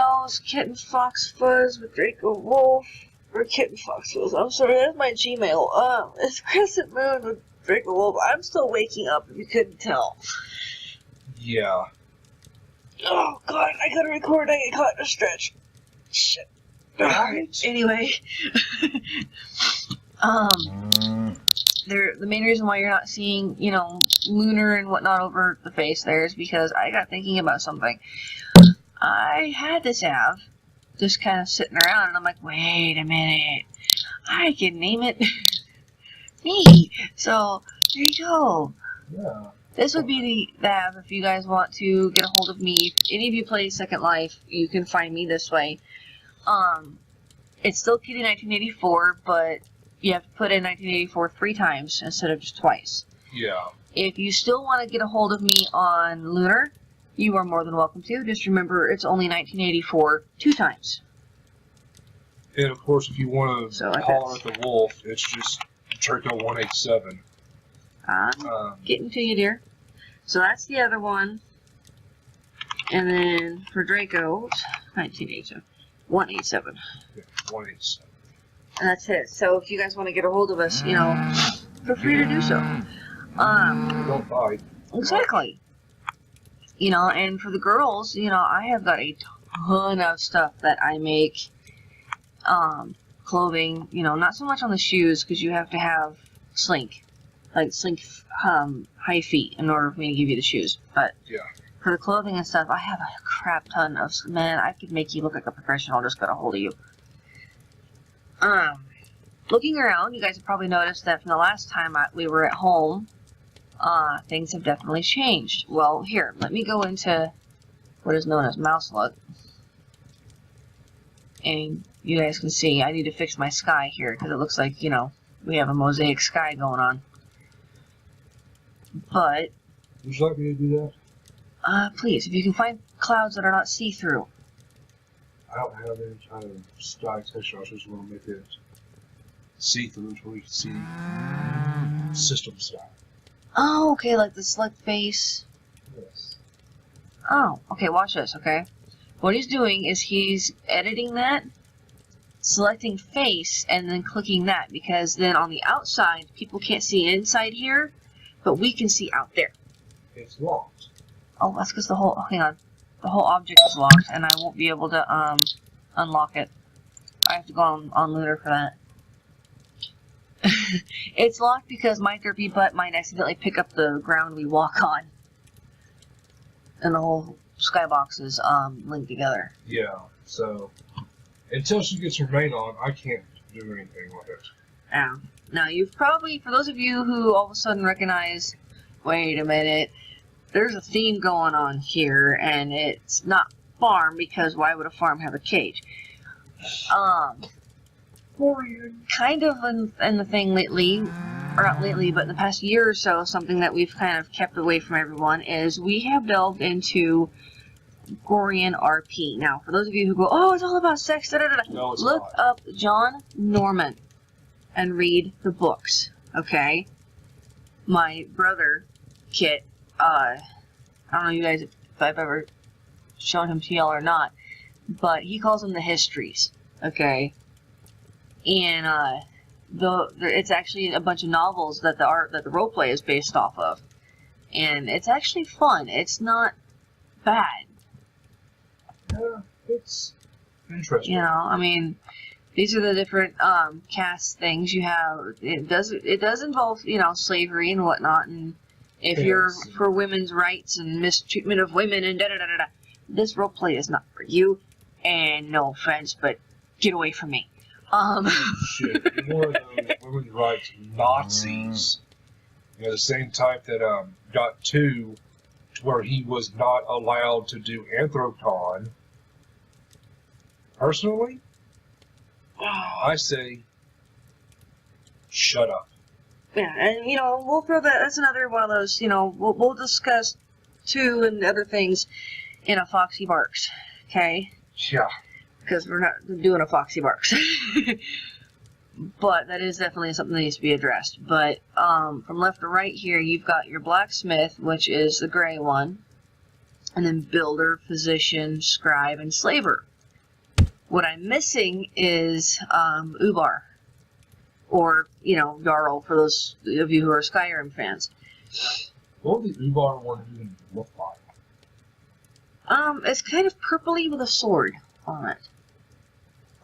emails, Kitten Fox Fuzz with Draco Wolf, or Kitten Fox Fuzz. I'm sorry, that's my Gmail. It's Crescent Moon with Draco Wolf. I'm still waking up, if you couldn't tell. Yeah. Oh god, I gotta record, I get caught in a stretch. Shit. Right. Anyway. The main reason why you're not seeing, lunar and whatnot over the face there is because I got thinking about something. I had this app just kind of sitting around, and I'm like, wait a minute, I can name it me. So there you go. Yeah. This would be the app if you guys want to get a hold of me. If any of you play Second Life, you can find me this way. It's still Kitty 1984, but you have to put in 1984 3 times instead of just twice. Yeah. If you still want to get a hold of me on Lunar, you are more than welcome to. Just remember, it's only 1984 2 times. And of course, if you want to holler at the wolf, it's just Draco 187. Getting to you, dear. So that's the other one. And then for Draco, 1987. 187. Yeah, 187. And that's it. So if you guys want to get a hold of us, feel free to do so. Don't bite. Exactly. And for the girls, I have got a ton of stuff that I make. Clothing, not so much on the shoes, because you have to have slink high feet in order for me to give you the shoes. But yeah, for the clothing and stuff, I have a crap ton of, man, I could make you look like a professional, just got a hold of you. Looking around, you guys have probably noticed that from the last time we were at home, things have definitely changed. Well, here, let me go into what is known as mouse look. And you guys can see, I need to fix my sky here, because it looks like, we have a mosaic sky going on. But, would you like me to do that? Please, if you can find clouds that are not see-through. I don't have any kind of sky texture, I just want to make it see-through so we can see system style. Oh, okay, like the select face. Yes. Oh, okay, watch this, okay? What he's doing is he's editing that, selecting face, and then clicking that, because then on the outside, people can't see inside here, but we can see out there. It's locked. Oh, that's because the whole object is locked, and I won't be able to, unlock it. I have to go on Lunar for that. It's locked because my derpy butt might accidentally pick up the ground we walk on. And the whole skybox is, linked together. Yeah, so, until she gets her mate on, I can't do anything with it. Yeah. Now, you've probably, for those of you who all of a sudden recognize, wait a minute, there's a theme going on here, and it's not farm, because why would a farm have a cage? We're kind of in the thing lately, or not lately, but in the past year or so, something that we've kind of kept away from everyone is we have delved into Gorian RP. Now, for those of you who go, oh, it's all about sex, da da da, No, it's look not. up John Norman and read the books, okay? My brother, Kit, I don't know you guys if I've ever shown him to y'all or not, but he calls them the histories, okay? And it's actually a bunch of novels that the roleplay is based off of, and it's actually fun. It's not bad. Yeah, it's interesting. I mean, these are the different caste things you have. It does involve slavery and whatnot, and if you're for women's rights and mistreatment of women and da da da da da, this roleplay is not for you. And no offense, but get away from me. Shit, more of those women's rights Nazis. The same type that got to where he was not allowed to do Anthropon. Personally, I say, shut up. Yeah, and we'll throw that. That's another one of those. We'll discuss too and other things in a Foxy Barks. Okay. Yeah. Because we're not doing a Foxy Barks. But that is definitely something that needs to be addressed. But from left to right here, you've got your blacksmith, which is the gray one, and then builder, physician, scribe, and slaver. What I'm missing is Ubar, or Jarl for those of you who are Skyrim fans. What would the Ubar one even look like? It's kind of purpley with a sword on it.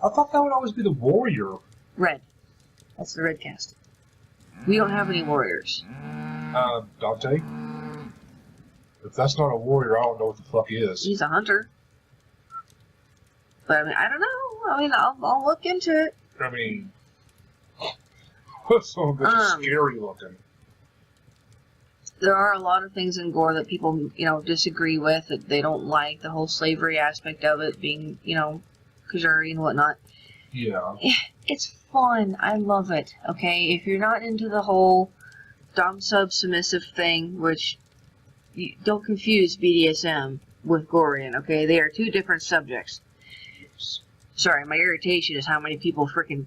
I thought that would always be the warrior. Red. That's the red cast. We don't have any warriors. Dante? If that's not a warrior, I don't know what the fuck is. He's a hunter. But I don't know. I'll look into it. I mean, some of it's scary looking. There are a lot of things in Gore that people, disagree with, that they don't like, the whole slavery aspect of it being, Kajuri and whatnot. Yeah. It's fun. I love it, okay? If you're not into the whole dom-sub-submissive thing, which, don't confuse BDSM with Gorian, okay? They are two different subjects. Sorry, my irritation is how many people freaking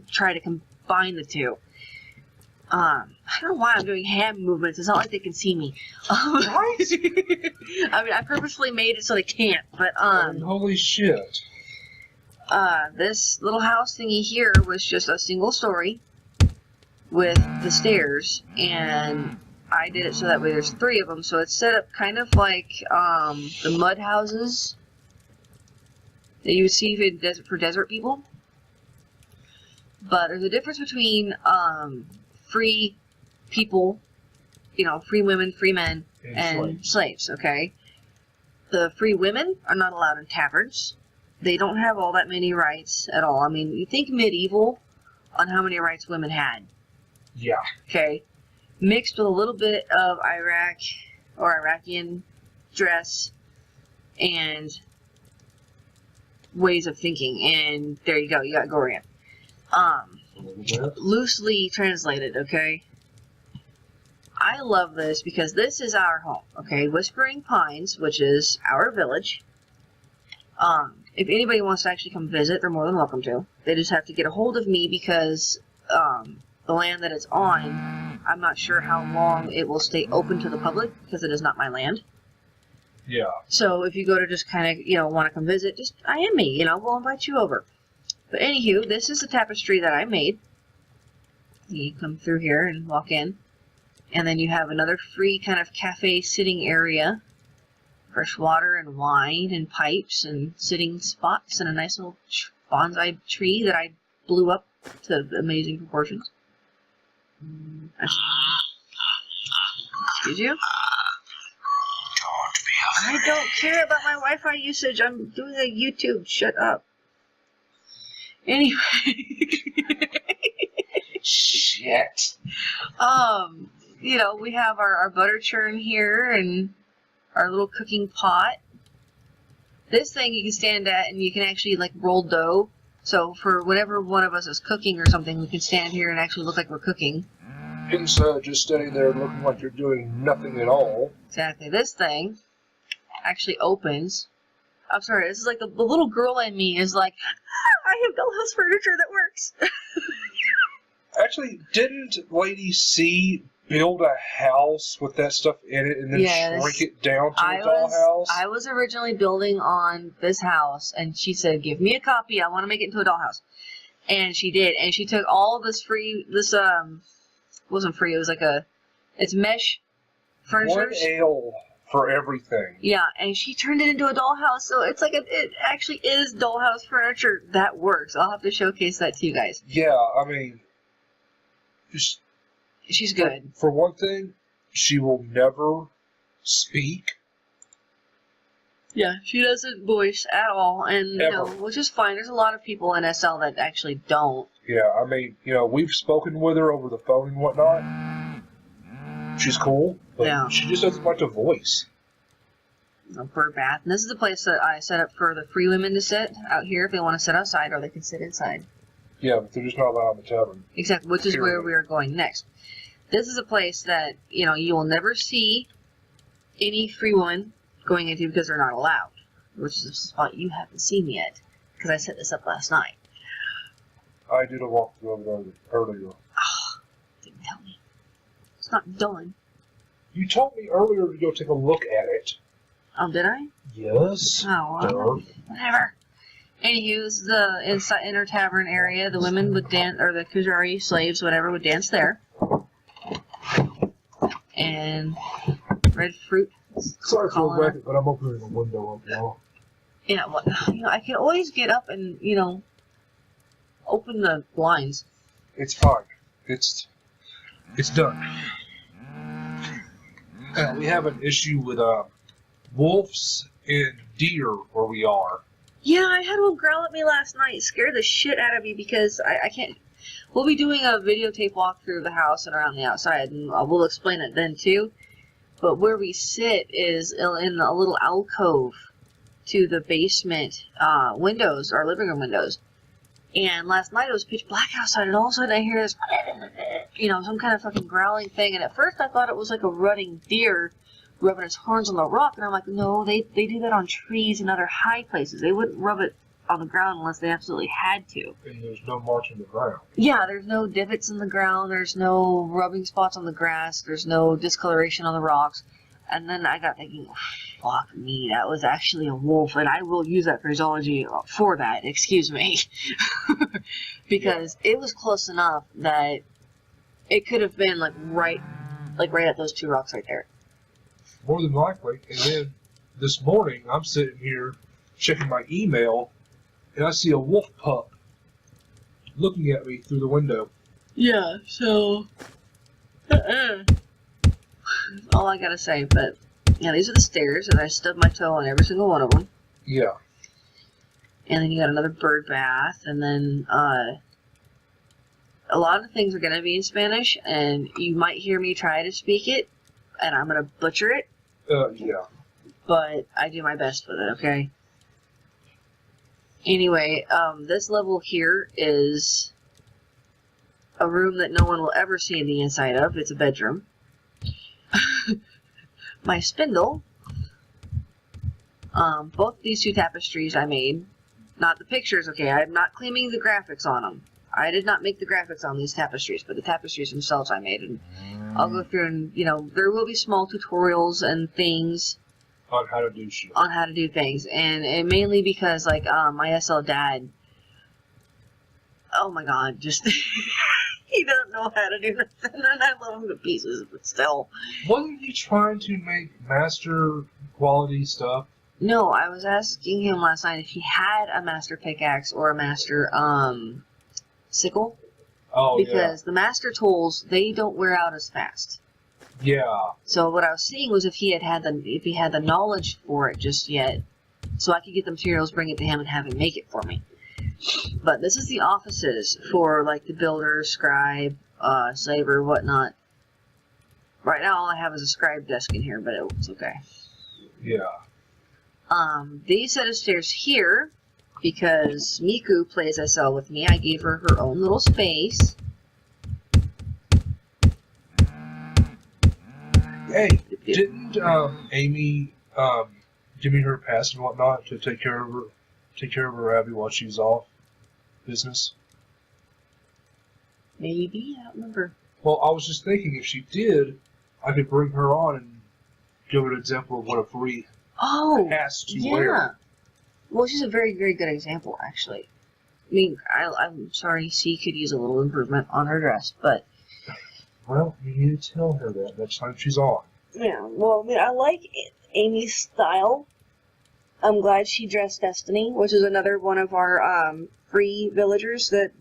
try to combine the two. I don't know why I'm doing hand movements. It's not like they can see me. Right? I purposefully made it so they can't. But holy shit. this little house thingy here was just a single story with the stairs, and I did it so that way there's 3 of them. So it's set up kind of like the mud houses that you would see for desert people. But there's a difference between free people, free women, free men, and slaves, okay? The free women are not allowed in taverns. They don't have all that many rights at all. I mean, you think medieval on how many rights women had. Yeah. Okay? Mixed with a little bit of Iraq or Iraqian dress and ways of thinking. And there you go, you got Gorian. Loosely translated, okay? I love this because this is our home, okay? Whispering Pines, which is our village. If anybody wants to actually come visit, they're more than welcome to. They just have to get a hold of me because the land that it's on, I'm not sure how long it will stay open to the public because it is not my land. Yeah. So if you go to just kind of, want to come visit, just IM me, we'll invite you over. But anywho, this is a tapestry that I made. You come through here and walk in. And then you have another free kind of cafe sitting area. Fresh water and wine and pipes and sitting spots and a nice little bonsai tree that I blew up to amazing proportions. Excuse you? I don't care about my Wi-Fi usage. I'm doing a YouTube. Shut up. Anyway. Shit. We have our butter churn here and our little cooking pot. This thing you can stand at and you can actually roll dough. So for whenever one of us is cooking or something, we can stand here and actually look like we're cooking. Instead of just standing there looking like you're doing nothing at all. Exactly. This thing actually opens. I'm sorry, this is like the little girl in me is like, I have dollhouse furniture that works. Actually, didn't Lady C build a house with that stuff in it and then shrink it down to a dollhouse? I was originally building on this house, and she said, give me a copy, I want to make it into a dollhouse. And she did, and she took all of this wasn't free, it was it's mesh furniture. 1 ale for everything. Yeah, and she turned it into a dollhouse, so it's it actually is dollhouse furniture that works. I'll have to showcase that to you guys. Yeah, I mean, she's good. For one thing, she will never speak. Yeah, she doesn't voice at all, and which is fine. There's a lot of people in SL that actually don't. Yeah, I mean, we've spoken with her over the phone and whatnot. She's cool, but she just doesn't like to voice. Bird bath. And this is the place that I set up for the free women to sit out here if they want to sit outside, or they can sit inside. Yeah, but they're just not allowed in the tavern. Exactly, which is where we are going next. This is a place that, you will never see any free woman going into because they're not allowed. Which is a spot you haven't seen yet, because I set this up last night. I did a walkthrough of it earlier. Oh, didn't tell me. It's not done. You told me earlier to go take a look at it. Oh, did I? Yes. Oh, well, whatever. Anywho, this is the inner tavern area. The women would dance, or the Kujari slaves, whatever, would dance there. And red fruit. Sorry for the record, but I'm opening the window up now. Yeah, well, I can always get up and, open the blinds. It's fine. It's done. We have an issue with wolves and deer where we are. Yeah, I had one growl at me last night. It scared the shit out of me because I can't. We'll be doing a videotape walkthrough of the house and around the outside, and we'll explain it then too. But where we sit is in a little alcove to the basement windows, our living room windows. And last night it was pitch black outside, and all of a sudden I hear this, some kind of fucking growling thing. And at first I thought it was like a rutting deer rubbing its horns on the rock. And I'm like, no, they do that on trees and other high places. They wouldn't rub it on the ground unless they absolutely had to. And there's no marks in the ground. Yeah, there's no divots in the ground. There's no rubbing spots on the grass. There's no discoloration on the rocks. And then I got thinking, fuck me, that was actually a wolf, and I will use that phraseology for that, excuse me. Because it was close enough that it could have been right at those two rocks right there. More than likely. And then this morning, I'm sitting here checking my email, and I see a wolf pup looking at me through the window. Yeah, so... all I gotta say, but yeah, these are the stairs, and I stubbed my toe on every single one of them. Yeah. And then you got another bird bath, and then a lot of things are gonna be in Spanish, and you might hear me try to speak it, and I'm gonna butcher it. Yeah. But I do my best with it, okay? Anyway, this level here is a room that no one will ever see the inside of. It's a bedroom. My spindle, both these two tapestries I made, not the pictures, okay, I'm not claiming the graphics on them. I did not make the graphics on these tapestries, but the tapestries themselves I made, and I'll go through and, there will be small tutorials and things On how to do shit. on how to do things, and mainly because, my SL dad, oh my god, just... He doesn't know how to do nothing, and I love him to pieces, but still. Wasn't he trying to make master quality stuff? No, I was asking him last night if he had a master pickaxe or a master, sickle. Oh, because the master tools, they don't wear out as fast. Yeah. So what I was seeing was if he had the knowledge for it just yet, so I could get the materials, bring it to him, and have him make it for me. But this is the offices for, the builder, scribe, slaver, whatnot. Right now, all I have is a scribe desk in here, but it's okay. Yeah. These set of stairs here, because Miku plays SL with me, I gave her her own little space. Hey, didn't Amy give me her pass and whatnot to take care of her Abby while she's off business? Maybe, I don't remember. Well, I was just thinking if she did, I could bring her on and give her an example of what a free pass to wear. Well, she's a very, very good example, actually. I mean, I'm sorry, C could use a little improvement on her dress, but... Well, you need to tell her that next time she's on. Yeah, well, I mean, I like Amy's style. I'm glad she dressed Destiny, which is another one of our free villagers that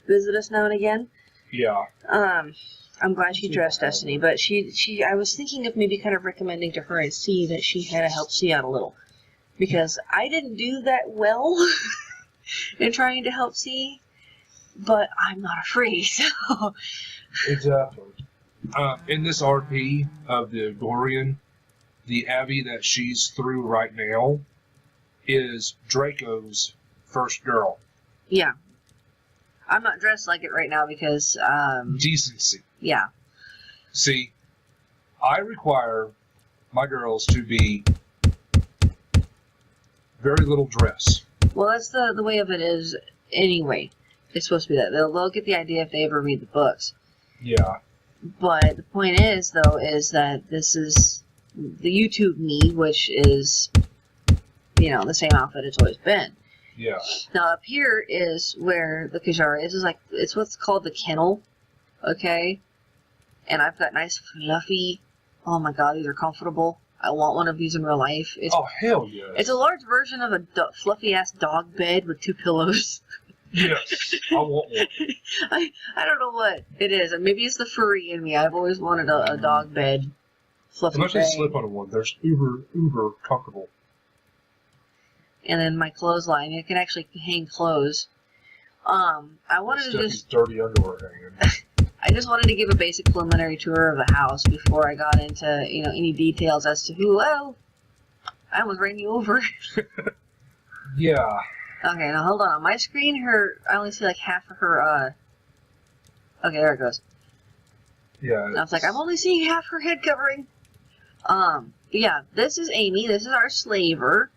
visit us now and again. Yeah. I'm glad she dressed Destiny, but I was thinking of maybe kind of recommending to her and see that she had to help C out a little. Because I didn't do that well in trying to help C, but I'm not afraid, so... Exactly. In this RP of the Gorian, the Abby that she's through right now is Draco's first girl. Yeah. I'm not dressed like it right now because, Decency. Yeah. See, I require my girls to be very little dress. Well, that's the way of it is anyway. It's supposed to be that. They'll get the idea if they ever read the books. Yeah. But the point is, though, is that this is the YouTube me, which is, the same outfit it's always been. Yeah. Now up here is where the Kajara is. It's like it's what's called the kennel, okay? And I've got nice fluffy. Oh my god, these are comfortable. I want one of these in real life. It's Oh, hell yes. it's a large version of a fluffy ass dog bed with 2 pillows. Yes, I want one. I don't know what it is. Maybe it's the furry in me. I've always wanted a dog bed, fluffy I'm actually bed. slip on one. They're uber comfortable. And then my clothesline. It can actually hang clothes. I wanted to Steffi's just. dirty underwear hanging. I just wanted to give a basic preliminary tour of the house before I got into, any details as to who. Oh, I almost ran you over. Yeah. Okay, now hold on. On my screen, I only see like half of her. Okay, there it goes. Yeah. And I was like, I'm only seeing half her head covering. Yeah, this is Amy. This is our slaver.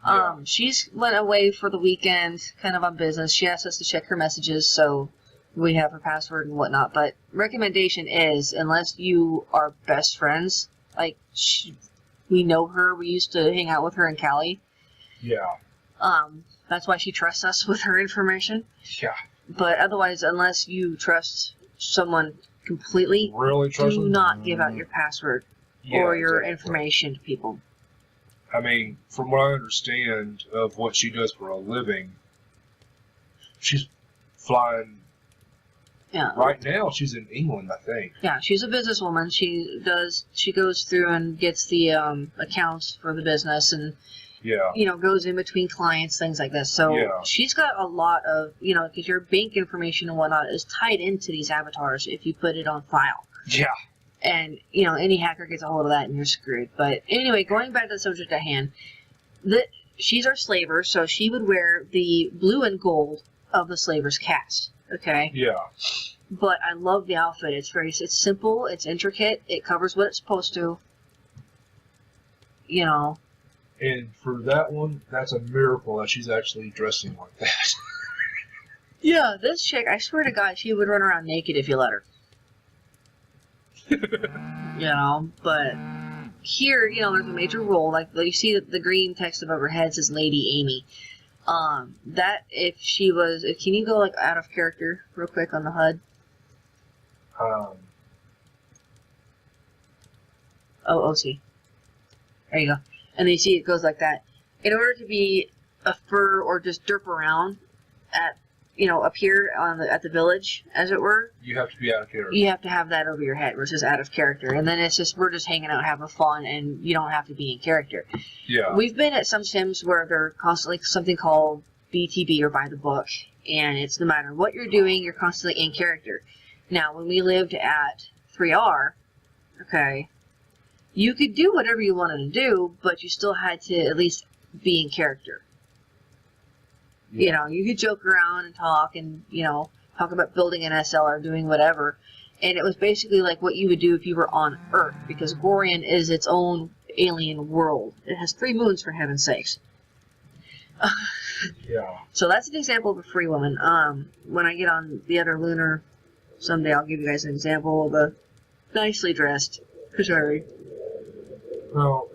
Yeah. She's went away for the weekend, kind of on business. She asked us to check her messages, so we have her password and whatnot. But recommendation is, unless you are best friends, like we know her, we used to hang out with her in Cali. Yeah. That's why she trusts us with her information. Yeah. But otherwise, unless you trust someone completely, Really trust do them? not give out your password Yeah, or your exactly. information to people. I mean, from what I understand of what she does for a living, she's flying. Yeah. Right now, she's in England, I think. Yeah, she's a businesswoman. She goes through and gets the accounts for the business and, Yeah. goes in between clients, things like this. So Yeah. she's got a lot of, because your bank information and whatnot is tied into these avatars if you put it on file. Yeah. And, any hacker gets a hold of that and you're screwed. But anyway, going back to the subject at hand, she's our slaver, so she would wear the blue and gold of the slaver's caste. Okay? Yeah. But I love the outfit. It's simple, it's intricate, it covers what it's supposed to. And for that one, that's a miracle that she's actually dressing like that. Yeah, this chick, I swear to God, she would run around naked if you let her. But here, there's a major role. Like, you see the green text above her head says Lady Amy. Can you go, like, out of character real quick on the HUD? OC. There you go. And then you see it goes like that. In order to be a fur or just derp around at, up here at the village, as it were, You have to be out of character. you have to have that over your head, which is out of character. And then we're just hanging out, having fun, and you don't have to be in character. Yeah. We've been at some sims where they're constantly something called BTB or by the book, and it's no matter what you're doing, you're constantly in character. Now, when we lived at 3R, okay, you could do whatever you wanted to do, but you still had to at least be in character. Yeah. You could joke around and talk and, talk about building an SL or doing whatever. And it was basically like what you would do if you were on Earth, because Gorian is its own alien world. It has 3 moons, for heaven's sakes. Yeah. So that's an example of a free woman. When I get on the other lunar someday, I'll give you guys an example of a nicely dressed Kashari. Well,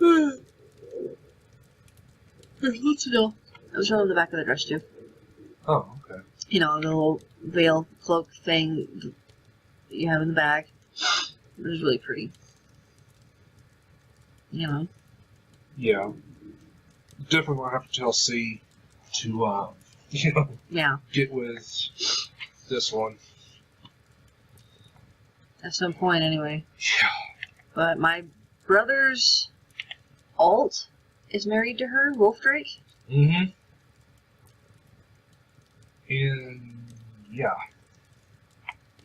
There's lots of know. I was showing the back of the dress too. oh, okay. The little veil cloak thing you have in the back. It was really pretty. Yeah. Definitely gonna have to tell C to, Yeah. get with this one. At some point, anyway. Yeah. But my brother's alt is married to her, Wolfdrake. Mm-hmm. And, yeah.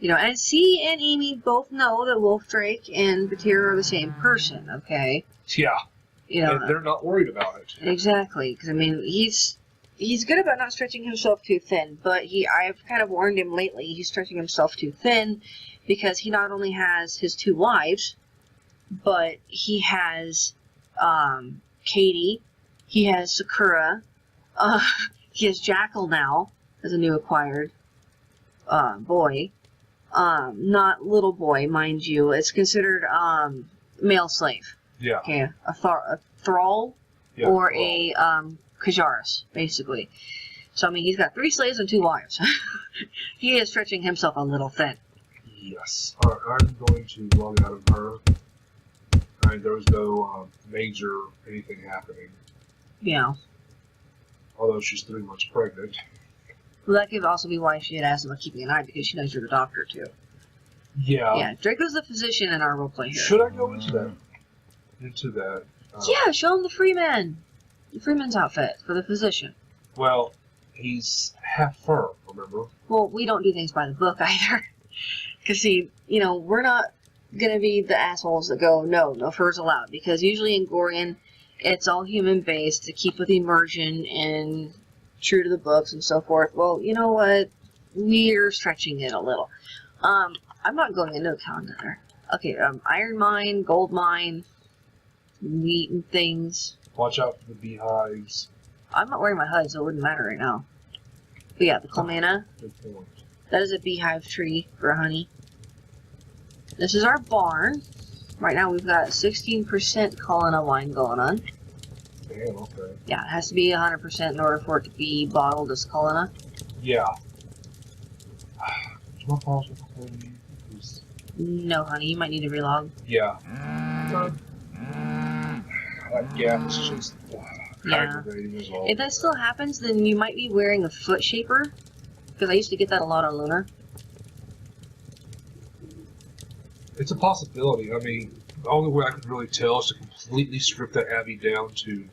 And C and Amy both know that Wolfdrake and Batira are the same person, okay? Yeah. And they're not worried about it. Exactly, because, he's good about not stretching himself too thin, but I've kind of warned him lately, he's stretching himself too thin, because he not only has his 2 wives, but he has, Katie, he has Sakura, he has Jackal now, as a new acquired, boy. Not little boy, mind you. It's considered, male slave. Yeah. Okay, a thrall, Yeah. or a, Kajaris, basically. So, I mean, he's got 3 slaves and 2 wives. He is stretching himself a little thin. Yes. Alright, I'm going to log out of her. Alright, there was no major anything happening. Yeah. Although she's 3 months pregnant. Well, that could also be why she had asked about keeping an eye, because she knows you're the doctor, too. Yeah. Yeah, Draco's the physician in our roleplay here. Should I go into that? Into that? Yeah, show him the Freeman. The Freeman's outfit for the physician. Well, he's half fur, remember? Well, we don't do things by the book either. Because, see, you know, we're not going to be the assholes that go, no furs allowed. Because usually in Gorian, it's all human-based to keep with immersion and true to the books and so forth. Well, you know what? We're stretching it a little. I'm not going into a calendar. Okay, iron mine, gold mine, wheat and things. Watch out for the beehives. I'm not wearing my HUD, so it wouldn't matter right now. But yeah, the Colmena. Good point. That is a beehive tree for honey. This is our barn. Right now we've got 16% Colina wine going on. Damn, okay. Yeah, it has to be 100% in order for it to be bottled as Colina. Yeah. Is my pause recording? No, honey, you might need to relog. Yeah. That gap is just aggravating as well. If that still happens, then you might be wearing a foot shaper. Because I used to get that a lot on Lunar. It's a possibility. I mean, the only way I could really tell is to completely strip that Abbey down to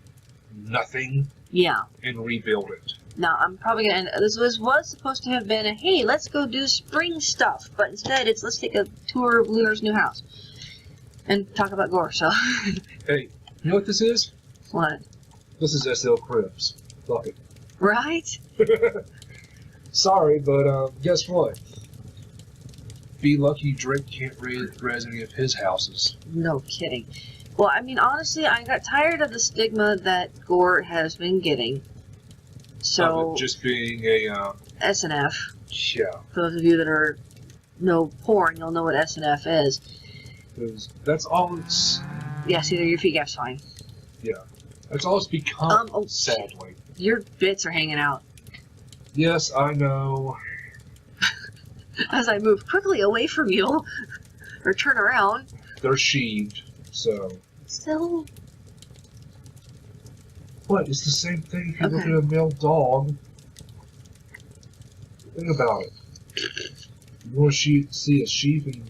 nothing Yeah. and rebuild it. Now, I'm probably going to... This was supposed to have been a, hey, let's go do spring stuff. But instead, it's let's take a tour of Lunar's new house. And talk about Gore, so... Hey, you know what this is? What? This is SL Cribs. Fuck it. Right? Sorry, but guess what? Be lucky Drake can't res any of his houses. No kidding. Well, I mean, honestly, I got tired of the stigma that Gore has been getting. So, Of it just being a, SNF. yeah. For those of you that are no porn, you'll know what SNF is. 'Cause that's all it's, Yeah, see, your feet gap's fine. that's all it's become, Oh, sadly. your bits are hanging out. Yes, I know. As I move quickly away from you, or turn around. They're sheathed, so. Still, What? It's the same thing if you look Okay. at a male dog. Think about it. You want to see a sheep and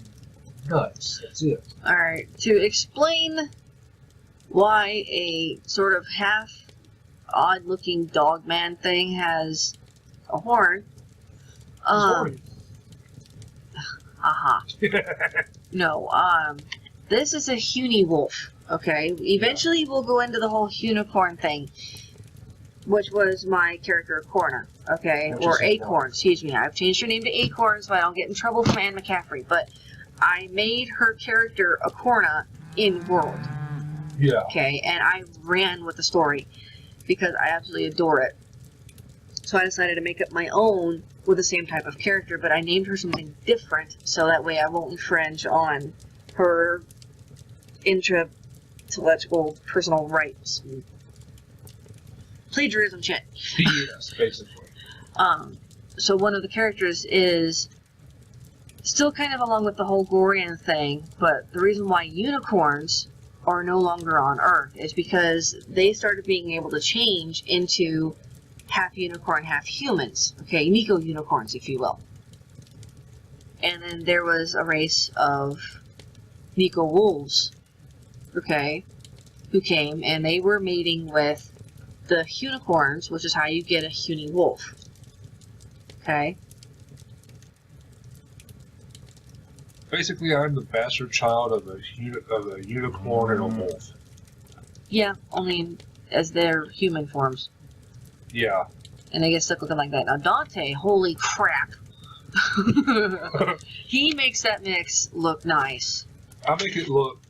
nuts. That's it. alright, to explain why a sort of half odd-looking dog man thing has a horn. Sorry. Haha. No, this is a Huni wolf, okay? Eventually we'll go into the whole unicorn thing, which was my character Corna, okay? Which Or is a Acorn, excuse me. I've changed her name to Acorn so I don't get in trouble from Anne McCaffrey, but I made her character a Corna in World, Yeah. okay? And I ran with the story because I absolutely adore it. So I decided to make up my own with the same type of character, but I named her something different so that way I won't infringe on her intellectual personal rights. Plagiarism shit. Yes, basically. So one of the characters is still kind of along with the whole Gorian thing, but the reason why unicorns are no longer on Earth is because they started being able to change into half unicorn, half humans. Okay, Nico unicorns, if you will. And then there was a race of Nico wolves, okay, who came, and they were mating with the unicorns, which is how you get a Huni wolf. Okay? Basically, I'm the bastard child of a unicorn and a wolf. Yeah, only as their human forms. Yeah. And they get stuck looking like that. Now Dante, holy crap. He makes that mix look nice. I make it look,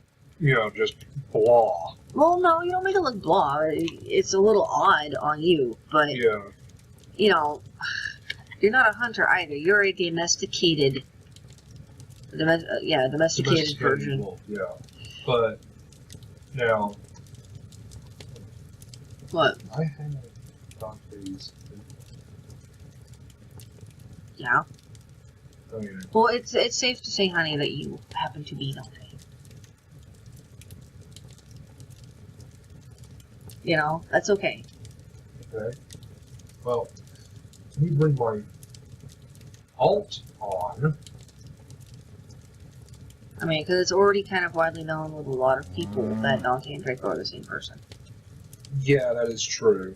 just blah. Well, no, you don't make it look blah. It's a little odd on you, but, Yeah. You're not a hunter either. You're a domesticated... domesticated version. Wolf, yeah. But, now, What? I have Dante's. Yeah. I mean, Well, it's safe to say, honey, that you happen to be Dante. You know, that's okay. okay. Well, let me bring my alt on. I mean, because it's already kind of widely known with a lot of people that Dante and Draco are the same person. Yeah, that is true.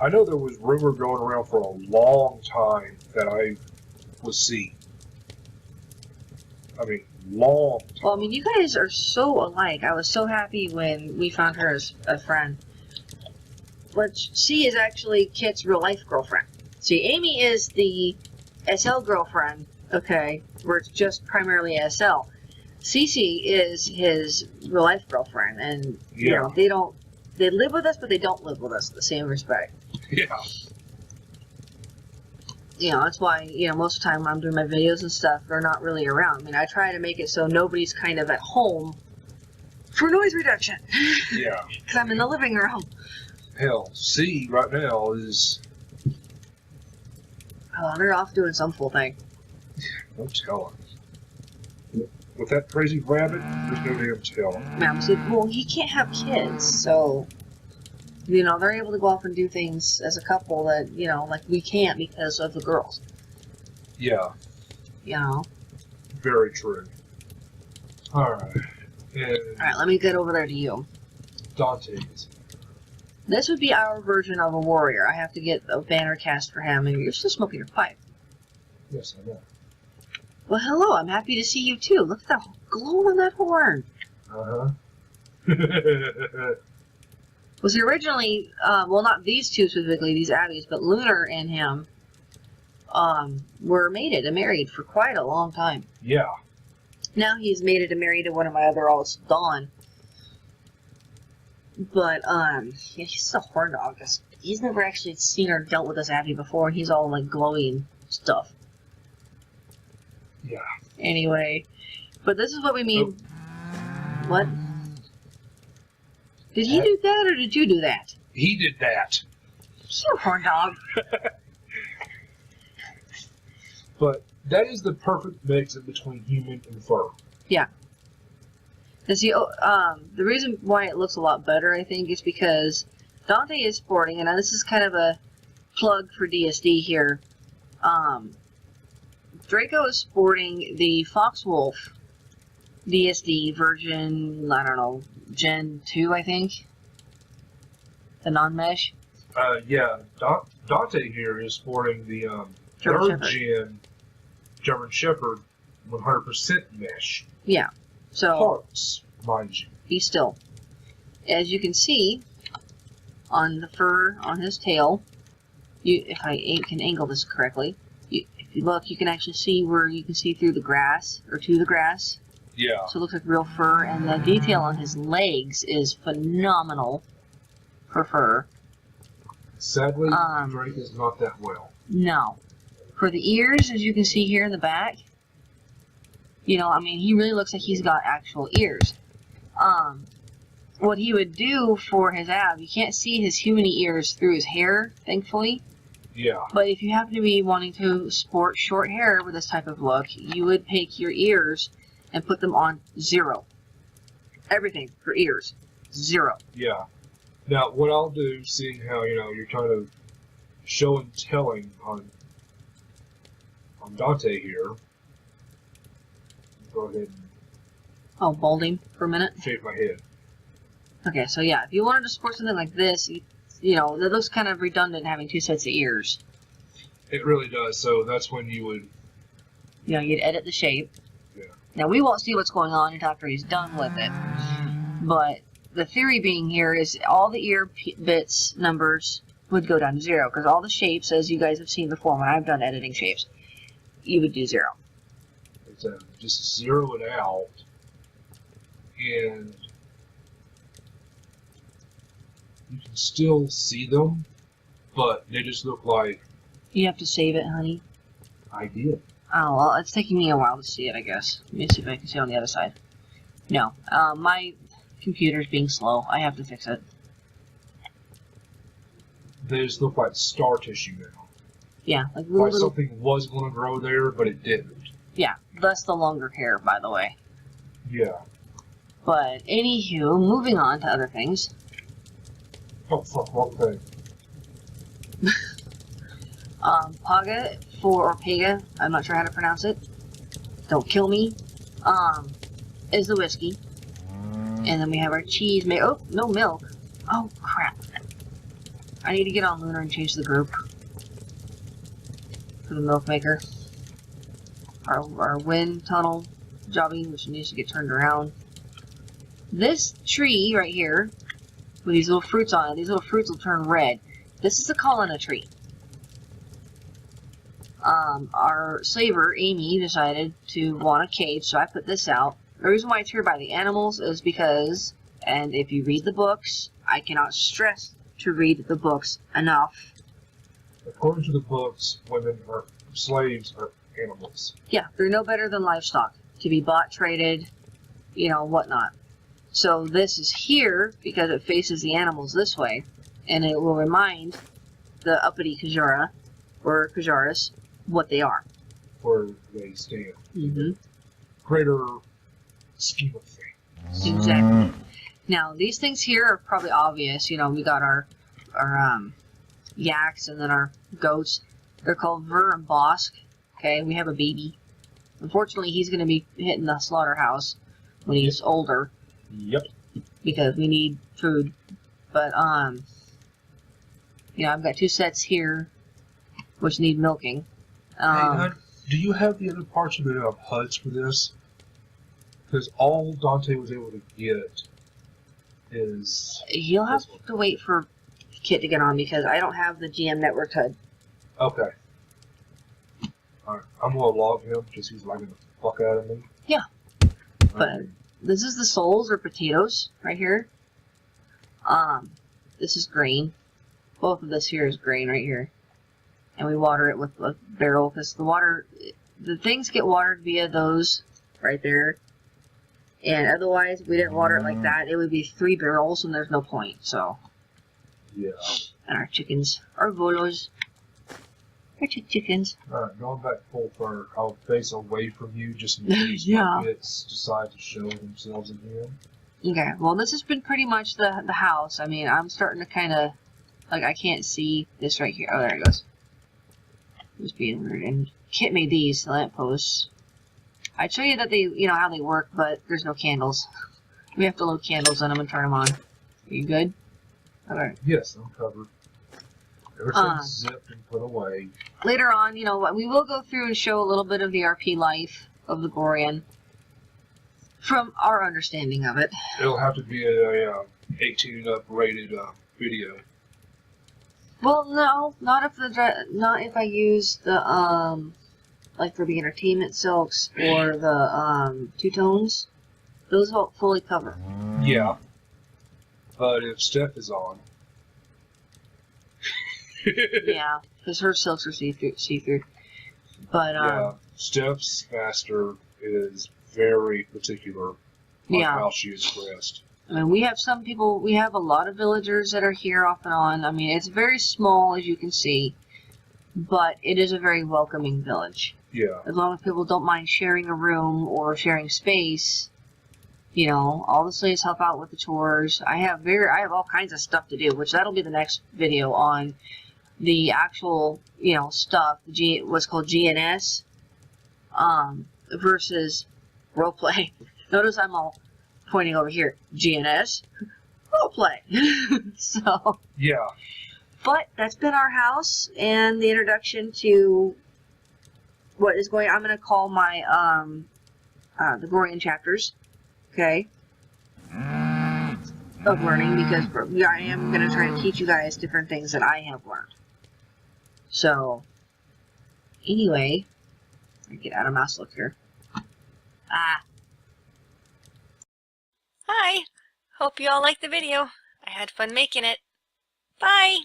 I know there was rumor going around for a long time that I was seeing. I mean, long time. Well, I mean, you guys are so alike. I was so happy when we found her as a friend. But she is actually Kit's real life girlfriend. See, Amy is the SL girlfriend, okay, where it's just primarily SL. Cece is his real life girlfriend, and you Yeah. know they live with us, but they don't live with us in the same respect. Yeah. You know, that's why, you know, most of the time when I'm doing my videos and stuff, they're not really around. I mean, I try to make it so nobody's kind of at home for noise reduction. Yeah. Because I'm in the living room. Hell, C right now is, Oh, they're off doing some full thing. no telling. With that crazy rabbit, there's no damn telling. Mom said, well, he can't have kids, so, you know, they're able to go off and do things as a couple that, you know, like we can't because of the girls. Yeah, You know? very true. Alright. And Alright, let me get over there to you. Dante's. This would be our version of a warrior. I have to get a banner cast for him, and you're still smoking your pipe. Yes, I know. Well, hello, I'm happy to see you too. Look at that glow on that horn. Uh-huh. Was he originally, well, not these two specifically, these Abbeys, but Lunar and him were mated and married for quite a long time. Yeah. Now he's mated and married to one of my other alts, Dawn. But, yeah, he's a horn dog. He's never actually seen or dealt with this Abbey before, and he's all, like, glowy and stuff. Yeah. Anyway, but this is what we mean. What? Did he do that, or did you do that? He did that. You horn dog. But that is the perfect mix in between human and fur. And see, the reason why it looks a lot better, I think, is because Dante is sporting, and this is kind of a plug for DSD here. Draco is sporting the Foxwolf DSD version, I don't know, Gen 2, I think? The non-mesh? Yeah, Dante here is sporting the German third gen German Shepherd 100% mesh. Yeah, so Parts, mind you. be still. As you can see, on the fur on his tail, if I can angle this correctly, if you look, you can actually see where you can see through the grass, or to the grass. Yeah. So it looks like real fur, and the detail on his legs is phenomenal for fur. Sadly, Drake is not that well. No. For the ears, as you can see here in the back, you know, I mean, he really looks like he's got actual ears. What he would do for his ab, you can't see his human ears through his hair, thankfully. Yeah. But if you happen to be wanting to sport short hair with this type of look, you would take your ears and put them on 0. Everything for ears, 0. Yeah. Now, what I'll do, seeing how, you know, you're kind of show and telling on Dante here, go ahead and Oh, balding for a minute. shave my head. Okay, so yeah, if you wanted to sport something like this, you know, that looks kind of redundant having 2 sets of ears. It really does. So that's when you would. You know, you'd edit the shape. Yeah. Now, we won't see what's going on until after he's done with it. But the theory being here is all the ear bits numbers would go down to 0, because all the shapes, as you guys have seen before when I've done editing shapes, you would do 0. It's just zero it out, and you can still see them, but they just look like You have to save it, honey. I did. Oh, well, it's taking me a while to see it, I guess. Let me see if I can see on the other side. No, my computer's being slow. I have to fix it. They just look like scar tissue now. Yeah, like Like little. something was going to grow there, but it didn't. Yeah, that's the longer hair, by the way. Yeah. But anywho, moving on to other things. Oh fuck, wrong thing. Paga or Pega, I'm not sure how to pronounce it. Don't kill me. Is the whiskey. And then we have our cheese. Oh, no milk. Oh, crap. I need to get on Lunar and change the group for the milk maker. Our wind tunnel jobbing, which needs to get turned around. This tree right here, with these little fruits on it, these little fruits will turn red. This is a Colonna tree. Our slaver, Amy, decided to want a cage, so I put this out. The reason why it's here by the animals is because, and if you read the books, I cannot stress to read the books enough. According to the books, slaves are animals. Yeah, they're no better than livestock to be bought, traded, you know, whatnot. So this is here because it faces the animals this way, and it will remind the uppity Kajara, or Kajaris, what they are. Where they stand. Mm-hmm. Greater scheme of things. Exactly. Now, these things here are probably obvious. You know, we got our yaks and then our goats. They're called Ver and Bosk. Okay, we have a baby. Unfortunately, he's going to be hitting the slaughterhouse when he's older. Yep. Because we need food. But, you know, I've got 2 sets here which need milking. Hey, hon, do you have the other parts of the HUDs for this? Because all Dante was able to get is... You'll have to wait for Kit to get on because I don't have the GM Network HUD. Okay. Alright, I'm going to log him because he's lagging the fuck out of me. Yeah. But this is the souls or potatoes right here. This is grain. Both of this here is grain right here. And we water it with a barrel because the things get watered via those right there. And otherwise, if we didn't water it like that, it would be 3 barrels and there's no point, so. Yeah. And our chickens, our volos. Our chickens. Alright, going back full fur, I'll face away from you just in case Yeah. my bits decide to show themselves again. Okay, well this has been pretty much the house. I mean, I'm starting to kind of, like, I can't see this right here. Oh, there it goes. It was being weird. And Kit made these lampposts. I'd show you that they, you know, how they work, but there's no candles. We have to load candles on them and turn them on. Are you good? Alright. Yes, I'm covered. Everything's zipped and put away. Later on, you know, we will go through and show a little bit of the RP life of the Gorian. From our understanding of it. It'll have to be a 18 and up rated video. Well, no, not if I use the like for the entertainment silks or the two-tones. Those won't fully cover. Yeah. But if Steph is on. Yeah, because her silks are see-through. But yeah, Steph's master is very particular on how she is dressed. I mean, we have some people, we have a lot of villagers that are here off and on. I mean, it's very small, as you can see, but it is a very welcoming village. Yeah. As long as people don't mind sharing a room or sharing space, you know, all the slaves help out with the chores. I have all kinds of stuff to do, which that'll be the next video on the actual, you know, stuff, what's called GNS, versus roleplay. Notice I'm all pointing over here. GNS, roleplay. So. Yeah. But that's been our house and the introduction to what is going. I'm going to call my the Gorian chapters, okay, of learning, because I am going to try to teach you guys different things that I have learned. So, anyway, get out of mouse look here. Hi! Hope you all liked the video. I had fun making it. Bye!